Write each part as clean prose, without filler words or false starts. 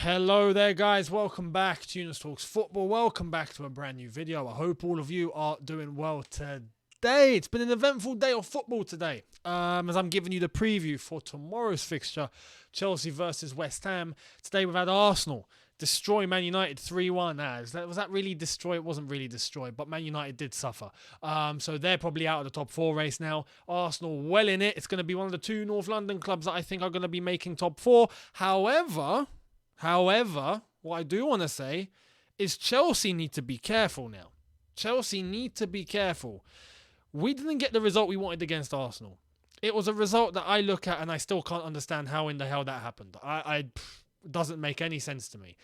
Hello there guys, welcome back to Younes Talks Football, welcome back to a brand new video. I hope all of you are doing well today. It's been an eventful day of football today, as I'm giving you the preview for tomorrow's fixture, Chelsea versus West Ham. Today we've had Arsenal destroy Man United 3-1. Was that really destroy? It wasn't really destroy, but Man United did suffer. So they're probably out of the top four race now. Arsenal well in it. It's going to be one of the two North London clubs that I think are going to be making top four. However, what I do want to say is Chelsea need to be careful now. Chelsea need to be careful. We didn't get the result we wanted against Arsenal. It was a result that I look at and I still can't understand how in the hell that happened. It doesn't make any sense to me.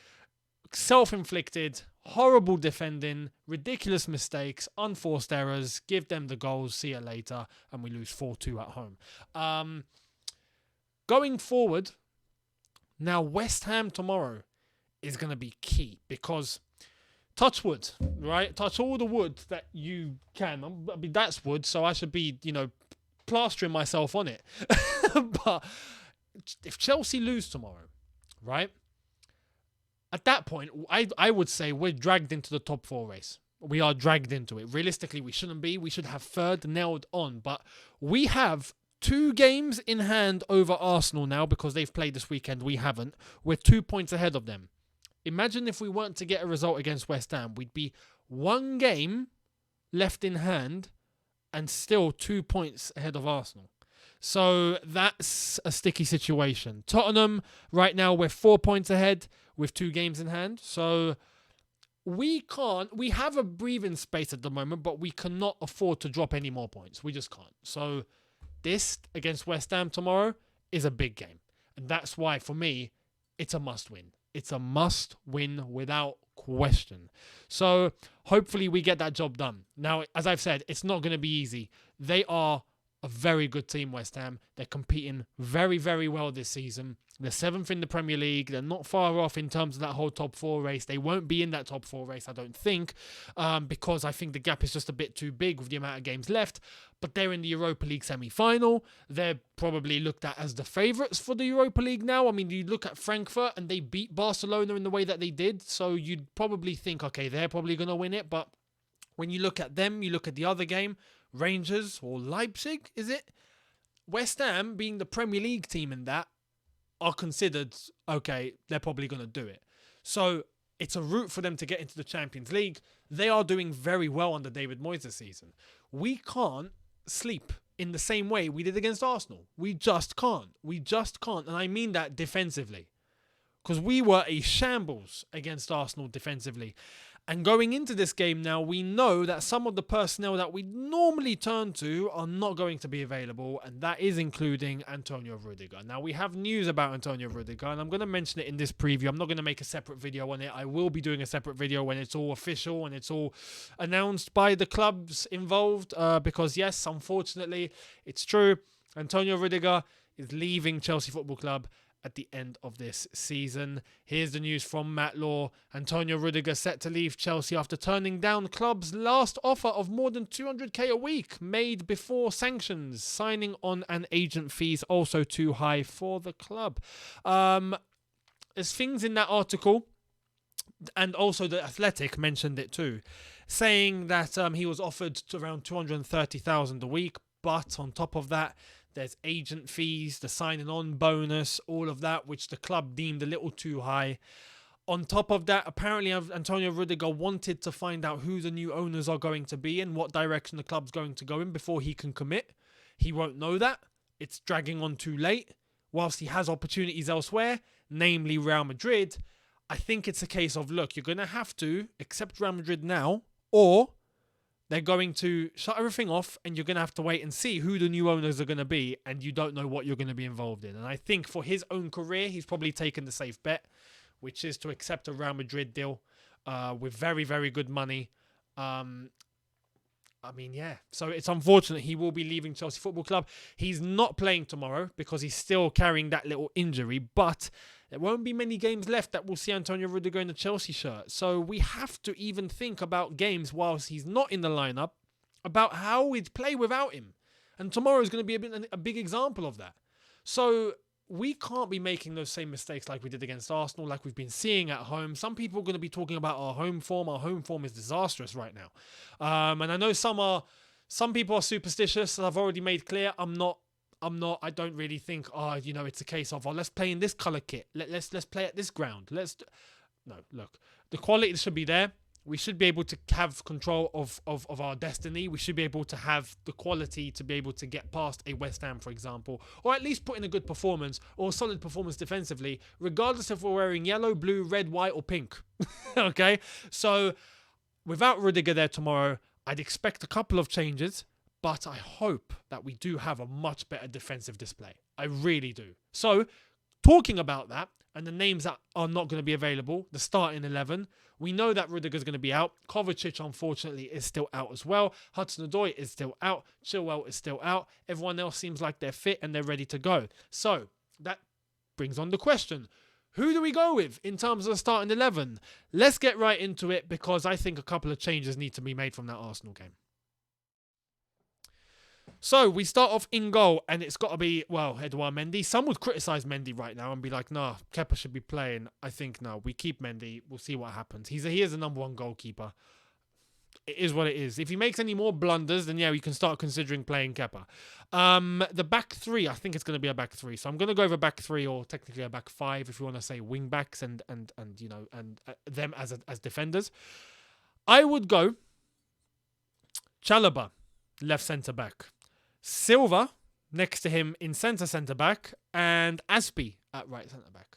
Self-inflicted, horrible defending, ridiculous mistakes, unforced errors, give them the goals, see you later, and we lose 4-2 at home. Going forward, now West Ham tomorrow is going to be key because touch wood, right? Touch all the wood that you can. I mean, that's wood, so I should be, plastering myself on it. But if Chelsea lose tomorrow, right? At that point, I would say we're dragged into the top four race. We are dragged into it. Realistically, we shouldn't be. We should have third nailed on. But we have 2 games in hand over Arsenal now because they've played this weekend. We haven't. We're 2 points ahead of them. Imagine if we weren't to get a result against West Ham. We'd be 1 game left in hand and still 2 points ahead of Arsenal. So that's a sticky situation. Tottenham, right now, we're 4 points ahead with 2 games in hand. So we have a breathing space at the moment, but we cannot afford to drop any more points. We just can't. So this against West Ham tomorrow is a big game. And that's why, for me, it's a must-win. It's a must-win without question. So hopefully we get that job done. Now, as I've said, it's not going to be easy. They are a very good team, West Ham. They're competing very, very well this season. They're 7th in the Premier League. They're not far off in terms of that whole top 4 race. They won't be in that top 4 race, I don't think, because I think the gap is just a bit too big with the amount of games left. But they're in the Europa League semi-final. They're probably looked at as the favourites for the Europa League now. I mean, you look at Frankfurt and they beat Barcelona in the way that they did. So you'd probably think, okay, they're probably going to win it. But when you look at them, you look at the other game, Rangers or Leipzig, is it? West Ham, being the Premier League team in that, are considered, okay, they're probably going to do it. So it's a route for them to get into the Champions League. They are doing very well under David Moyes this season. We can't sleep in the same way we did against Arsenal. We just can't. We just can't. And I mean that defensively. Because we were a shambles against Arsenal defensively. And going into this game now, we know that some of the personnel that we normally turn to are not going to be available, and that is including Antonio Rudiger. Now, we have news about Antonio Rudiger, and I'm going to mention it in this preview. I'm not going to make a separate video on it. I will be doing a separate video when it's all official and it's all announced by the clubs involved, because, yes, unfortunately, it's true. Antonio Rudiger is leaving Chelsea Football Club at the end of this season. Here's the news from Matt Law. Antonio Rudiger set to leave Chelsea after turning down club's last offer of more than 200k a week made before sanctions. Signing on and agent fees also too high for the club. There's things in that article, and also the Athletic mentioned it too, saying that he was offered to around 230,000 a week, but on top of that, there's agent fees, the signing on bonus, all of that, which the club deemed a little too high. On top of that, apparently Antonio Rudiger wanted to find out who the new owners are going to be and what direction the club's going to go in before he can commit. He won't know that. It's dragging on too late. Whilst he has opportunities elsewhere, namely Real Madrid, I think it's a case of, look, you're going to have to accept Real Madrid now, or they're going to shut everything off and you're going to have to wait and see who the new owners are going to be, and you don't know what you're going to be involved in. And I think for his own career, he's probably taken the safe bet, which is to accept a Real Madrid deal with very, very good money. So it's unfortunate he will be leaving Chelsea Football Club. He's not playing tomorrow because he's still carrying that little injury, but there won't be many games left that will see Antonio Rudiger in the Chelsea shirt. So we have to even think about games whilst he's not in the lineup, about how we'd play without him. And tomorrow is going to be a big example of that. So we can't be making those same mistakes like we did against Arsenal, like we've been seeing at home. Some people are going to be talking about our home form. Our home form is disastrous right now. And I know some people are superstitious, and I've already made clear I'm not. I don't really think, it's a case of, let's play in this colour kit. Let's play at this ground. No, look, the quality should be there. We should be able to have control of our destiny. We should be able to have the quality to be able to get past a West Ham, for example, or at least put in a good performance or a solid performance defensively, regardless if we're wearing yellow, blue, red, white, or pink. Okay? So, without Rudiger there tomorrow, I'd expect a couple of changes, but I hope that we do have a much better defensive display. I really do. So, talking about that, and the names that are not going to be available, the starting 11, we know that Rudiger's going to be out. Kovacic, unfortunately, is still out as well. Hudson-Odoi is still out. Chilwell is still out. Everyone else seems like they're fit and they're ready to go. So, that brings on the question. Who do we go with in terms of the starting 11? Let's get right into it, because I think a couple of changes need to be made from that Arsenal game. So, we start off in goal, and it's got to be, Edouard Mendy. Some would criticise Mendy right now and be like, nah, Kepa should be playing. I think, no, we keep Mendy. We'll see what happens. He is the number one goalkeeper. It is what it is. If he makes any more blunders, then, we can start considering playing Kepa. The back three, I think it's going to be a back three. So, I'm going to go over back three, or technically a back five, if you want to say wing backs and them as defenders. I would go Chalobah, left centre-back. Silva next to him in centre-back, and Aspie at right centre-back.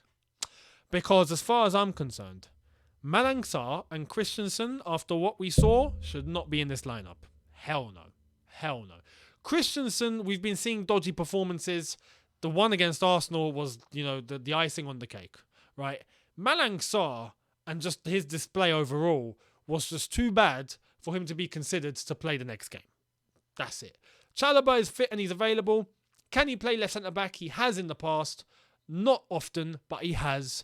Because as far as I'm concerned, Malang Sarr and Christensen, after what we saw, should not be in this lineup. Hell no. Christensen, we've been seeing dodgy performances. The one against Arsenal was, the icing on the cake, right? Malang Sarr and just his display overall was just too bad for him to be considered to play the next game. That's it. Chalobah is fit and he's available. Can he play left centre-back? He has in the past. Not often, but he has.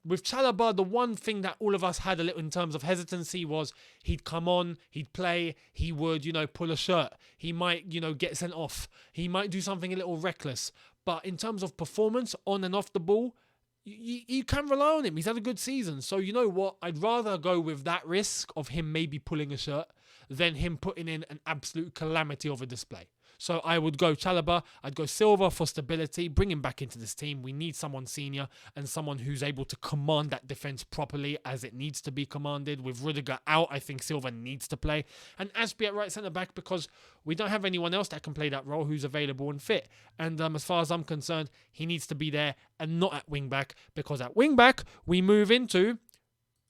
With Chalobah, the one thing that all of us had a little in terms of hesitancy was he'd come on, he'd play, he would, pull a shirt. He might, get sent off. He might do something a little reckless. But in terms of performance, on and off the ball, you can rely on him. He's had a good season. So you know what? I'd rather go with that risk of him maybe pulling a shirt than him putting in an absolute calamity of a display. So I would go Chalobah. I'd go Silva for stability. Bring him back into this team. We need someone senior and someone who's able to command that defense properly as it needs to be commanded. With Rudiger out, I think Silva needs to play. And Aspie at right centre-back, because we don't have anyone else that can play that role who's available and fit. And as far as I'm concerned, he needs to be there and not at wing-back, because at wing-back, we move into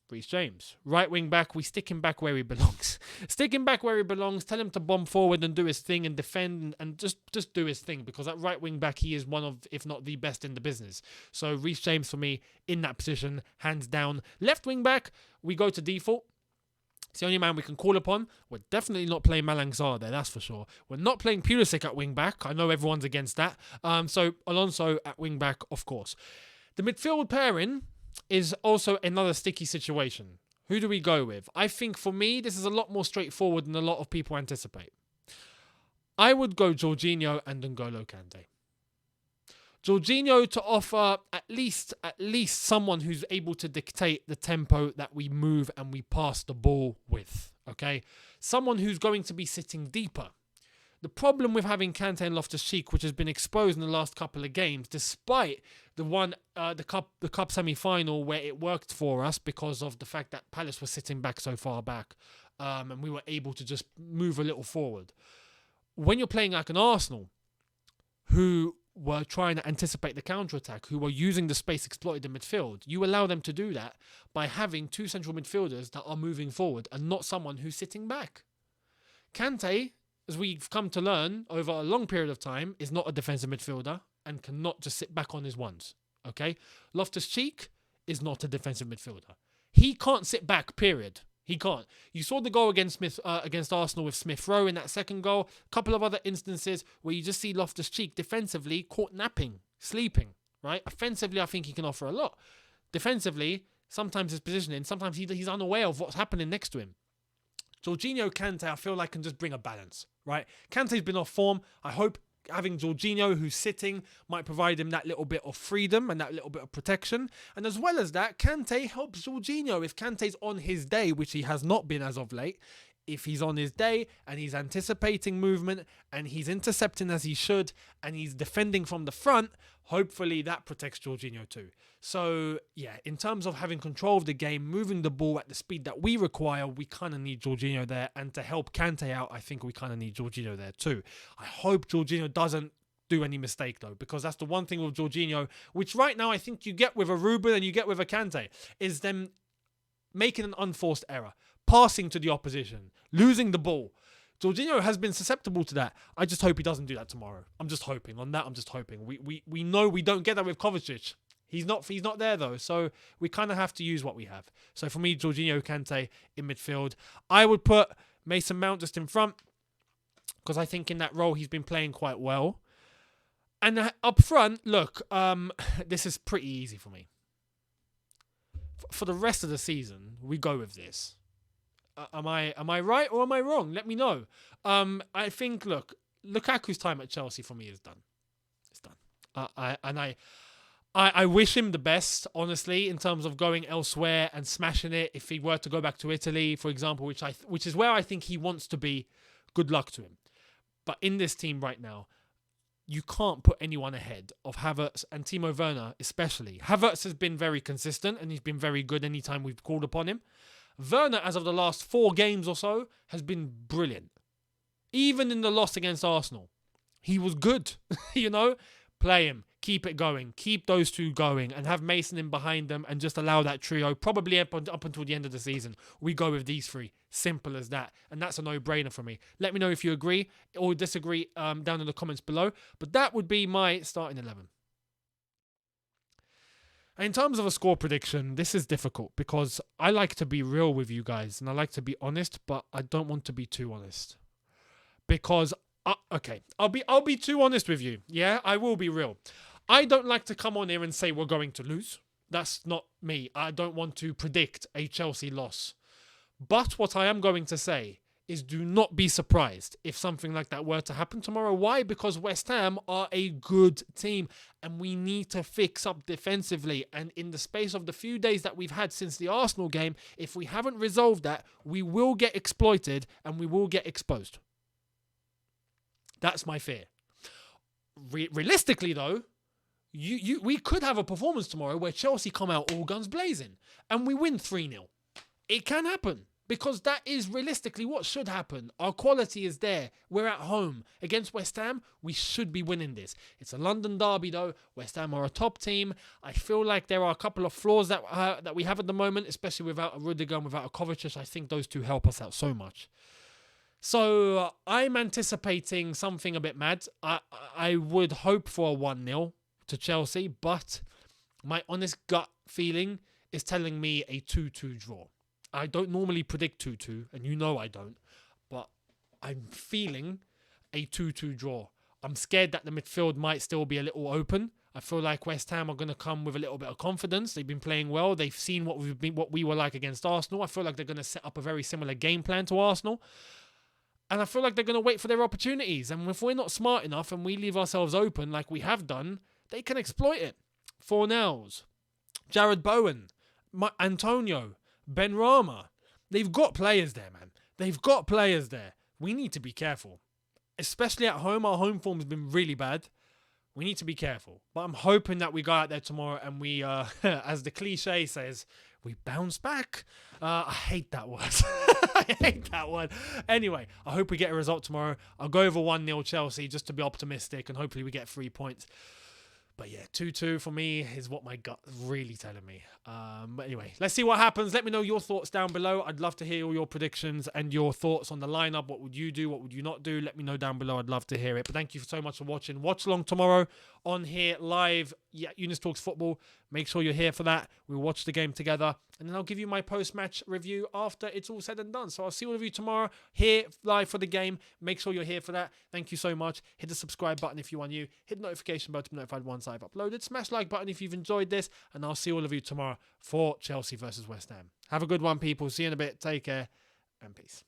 Reece James. Right wing back, we stick him back where he belongs. Stick him back where he belongs, tell him to bomb forward and do his thing and defend and just do his thing, because at right wing back he is one of, if not the best in the business. So Reece James for me in that position, hands down. Left wing back, we go to default. It's the only man we can call upon. We're definitely not playing Malang Sarr there, that's for sure. We're not playing Pulisic at wing back. I know everyone's against that. So Alonso at wing back, of course. The midfield pairing is also another sticky situation. Who do we go with? I think for me, this is a lot more straightforward than a lot of people anticipate. I would go Jorginho and N'Golo Kante. Jorginho to offer at least someone who's able to dictate the tempo that we move and we pass the ball with. Okay? Someone who's going to be sitting deeper. The problem with having Kante and Loftus-Cheek, which has been exposed in the last couple of games, despite the cup semi-final where it worked for us because of the fact that Palace was sitting back so far back, and we were able to just move a little forward. When you're playing like an Arsenal, who were trying to anticipate the counter-attack, who were using the space exploited in midfield, you allow them to do that by having two central midfielders that are moving forward and not someone who's sitting back. Kante, as we've come to learn over a long period of time, is not a defensive midfielder and cannot just sit back on his ones. Okay? Loftus-Cheek is not a defensive midfielder. He can't sit back, period. He can't. You saw the goal against Arsenal with Smith Rowe in that second goal. A couple of other instances where you just see Loftus-Cheek defensively caught napping, sleeping, right? Offensively, I think he can offer a lot. Defensively, sometimes his positioning, sometimes he's unaware of what's happening next to him. Jorginho, Kante, I feel like can just bring a balance, right? Kante's been off form. I hope having Jorginho, who's sitting, might provide him that little bit of freedom and that little bit of protection. And as well as that, Kante helps Jorginho. If Kante's on his day, which he has not been as of late, if he's on his day and he's anticipating movement and he's intercepting as he should and he's defending from the front, hopefully that protects Jorginho too. So, yeah, in terms of having control of the game, moving the ball at the speed that we require, we kind of need Jorginho there. And to help Kante out, I think we kind of need Jorginho there too. I hope Jorginho doesn't do any mistake though, because that's the one thing with Jorginho, which right now I think you get with a Ruben and you get with a Kante, is them making an unforced error, passing to the opposition, losing the ball. Jorginho has been susceptible to that. I just hope he doesn't do that tomorrow. I'm just hoping. On that, I'm just hoping. We know we don't get that with Kovacic. He's not there though, so we kind of have to use what we have. So for me, Jorginho, Kante in midfield. I would put Mason Mount just in front because I think in that role he's been playing quite well. And up front, look, this is pretty easy for me. For the rest of the season, we go with this. Am I right or am I wrong? Let me know. I think, look, Lukaku's time at Chelsea for me is done. It's done. I wish him the best, honestly, in terms of going elsewhere and smashing it. If he were to go back to Italy, for example, which is where I think he wants to be, good luck to him. But in this team right now, you can't put anyone ahead of Havertz and Timo Werner, especially. Havertz has been very consistent and he's been very good anytime we've called upon him. Werner, as of the last 4 games or so, has been brilliant. Even in the loss against Arsenal, he was good. Play him, keep it going, keep those two going, and have Mason in behind them, and just allow that trio. Probably up until the end of the season, we go with these 3. Simple as that, and that's a no-brainer for me. Let me know if you agree or disagree down in the comments below. But that would be my starting 11. In terms of a score prediction, this is difficult because I like to be real with you guys and I like to be honest, but I don't want to be too honest. Because, I'll be too honest with you. Yeah, I will be real. I don't like to come on here and say we're going to lose. That's not me. I don't want to predict a Chelsea loss. But what I am going to say is do not be surprised if something like that were to happen tomorrow. Why? Because West Ham are a good team and we need to fix up defensively. And in the space of the few days that we've had since the Arsenal game, if we haven't resolved that, we will get exploited and we will get exposed. That's my fear. Realistically, though, we could have a performance tomorrow where Chelsea come out all guns blazing and we win 3-0. It can happen. Because that is realistically what should happen. Our quality is there. We're at home. Against West Ham, we should be winning this. It's a London derby though. West Ham are a top team. I feel like there are a couple of flaws that we have at the moment, especially without a Rudiger and without a Kovacic. I think those two help us out so much. So I'm anticipating something a bit mad. I would hope for a 1-0 to Chelsea, but my honest gut feeling is telling me a 2-2 draw. I don't normally predict 2-2, and you know I don't, but I'm feeling a 2-2 draw. I'm scared that the midfield might still be a little open. I feel like West Ham are going to come with a little bit of confidence. They've been playing well. They've seen what we were like against Arsenal. I feel like they're going to set up a very similar game plan to Arsenal. And I feel like they're going to wait for their opportunities. And if we're not smart enough and we leave ourselves open like we have done, they can exploit it. Fornells, Jared Bowen, Antonio, Benrahma. They've got players there, man. They've got players there. We need to be careful. Especially at home. Our home form has been really bad. We need to be careful. But I'm hoping that we go out there tomorrow and we, as the cliche says, we bounce back. I hate that word. I hate that word. Anyway, I hope we get a result tomorrow. I'll go over 1-0 Chelsea just to be optimistic and hopefully we get 3 points. But yeah, 2-2 for me is what my gut is really telling me. But anyway, let's see what happens. Let me know your thoughts down below. I'd love to hear all your predictions and your thoughts on the lineup. What would you do? What would you not do? Let me know down below. I'd love to hear it. But thank you so much for watching. Watch along tomorrow on here live. Yeah, Younes Talks Football. Make sure you're here for that. We'll watch the game together. And then I'll give you my post-match review after it's all said and done. So I'll see all of you tomorrow here live for the game. Make sure you're here for that. Thank you so much. Hit the subscribe button if you are new. Hit the notification bell to be notified once I've uploaded. Smash like button if you've enjoyed this. And I'll see all of you tomorrow for Chelsea versus West Ham. Have a good one, people. See you in a bit. Take care and peace.